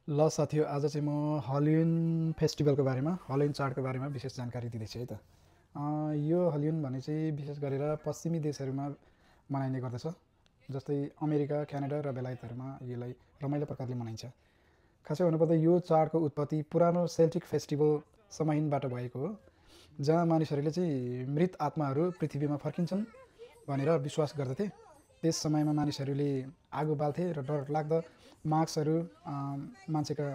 ल साथीहरू, आज चाहिँ म हलोविन फेस्टिभलको बारेमा, हलोविन चाडको बारेमा विशेष जानकारी दिँदैछु है त। यो हलोविन भने चाहिँ विशेष गरेर पश्चिमी देशहरूमा मनाइने गर्दछ। जस्तै अमेरिका, क्यानाडा र बेलायतहरूमा यसलाई रमाइलो प्रकारले मनाइन्छ। खासै भन्नुपर्दा यो चाडको उत्पत्ति पुरानो सेल्टिक फेस्टिभल समाइनबाट भएको हो, जहाँ मानिसहरूले चाहिँ मृत आत्माहरू पृथ्वीमा फर्किन्छन् भनेर विश्वास गर्दथे। त्यस समयमा मानिसहरूले आगो बाल्थे र डरलाग्दो मार्क्सहरू, मान्छेका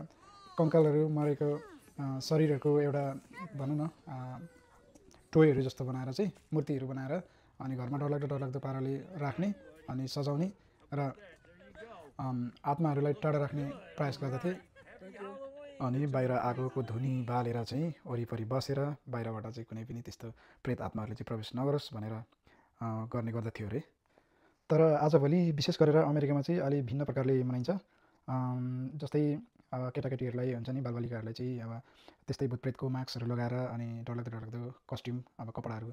कङ्कालहरू, मरेको शरीरहरूको एउटा भनौँ न टोयहरू जस्तो बनाएर चाहिँ मूर्तिहरू बनाएर अनि घरमा डरलाग्दो पाराले राख्ने अनि सजाउने र आत्माहरूलाई टाढा राख्ने प्रयास गर्दथे। अनि बाहिर आगोको धुनी बालेर चाहिँ वरिपरि बसेर बाहिरबाट चाहिँ कुनै पनि त्यस्तो प्रेत आत्माहरूले चाहिँ प्रवेश नगरोस् भनेर गर्ने गर्दथ्यो अरे। तर आजभोलि विशेष गरेर अमेरिकामा चाहिँ अलि भिन्न प्रकारले मनाइन्छ। जस्तै केटाकेटीहरूलाई हुन्छ नि, बालबालिकाहरूलाई चाहिँ अब त्यस्तै भूतप्रेतको मास्कहरू लगाएर अनि डरलाग्दो कस्ट्युम, अब कपडाहरू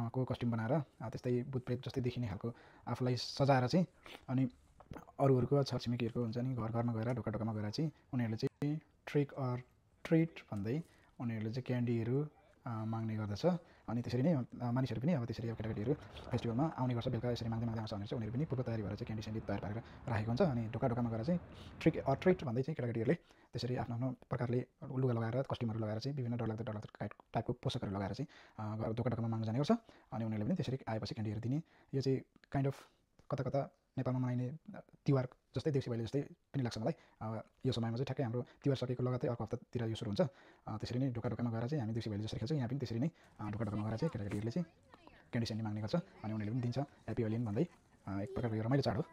को कस्ट्युम बनाएर त्यस्तै भूतप्रेत जस्तै देखिने खालको आफूलाई सजाएर चाहिँ अनि अरूहरूको छरछिमेकीहरूको हुन्छ नि घरमा गएर ढोकामा गएर चाहिँ उनीहरूले चाहिँ ट्रिक अर ट्रिट भन्दै उनीहरूले चाहिँ क्यान्डीहरू माग्ने गर्दछ। अनि त्यसरी नै मानिसहरू पनि अब त्यसरी अब केटाकेटीहरू फेस्टिभलमा आउने गर्छ। बेलुका यसरी माग्दै आउँछ भनेर चाहिँ उनीहरू पनि पूर्व तयारी भएर चाहिँ क्यान्डी स्यान्डी तयार पारेर राखेको हुन्छ। अनि ढोकामा गएर चाहिँ ट्रिक अर ट्रिट भन्दै चाहिँ केटाकेटीहरूले त्यसरी आफ्नो प्रकारले लुगा लगाएर कस्ट्युमहरू लगाएर चाहिँ विभिन्न डरलाग्दो टाइपको पोसाकहरू लगाएर चाहिँ ढोकामा माग्न जाने गर्छ। अनि उनीहरूले पनि त्यसरी आएपछि क्यान्डीहरू दिने। यो चाहिँ काइन्ड अफ कता नेपालमा मनाइने तिहार जस्तै देउसी भैलो जस्तै पनि लाग्छ मलाई। यो समयमा चाहिँ ठ्याक्कै हाम्रो तिहार सकेको लगतै अर्को हप्तातिर यो सुरु हुन्छ। त्यसरी नै ढोकामा गएर चाहिँ हामी देउसी भैलो जसरी खेल्छौँ, यहाँ पनि त्यसरी नै ढोकामा गएर चाहिँ केटाकेटीहरूले चाहिँ क्यान्डी स्यान्डी माग्ने गर्छ। अनि उनीहरूले पनि दिन्छ ह्याप्पी हलोविन भन्दै। एक प्रकारको यो रमाइलो चाड हो।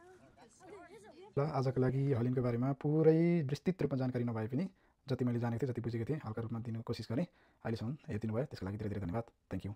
ल आजको लागि हलोविनको बारेमा पुरै विस्तृत रूपमा जानकारी नभए पनि जति मैले जानेको थिएँ, जति बुझेको थिएँ, हल्का रूपमा दिनु कोसिस गरेँ। अहिलेसम्म हेरिदिनु भयो, त्यसको लागि धेरै धेरै धन्यवाद। Thank you.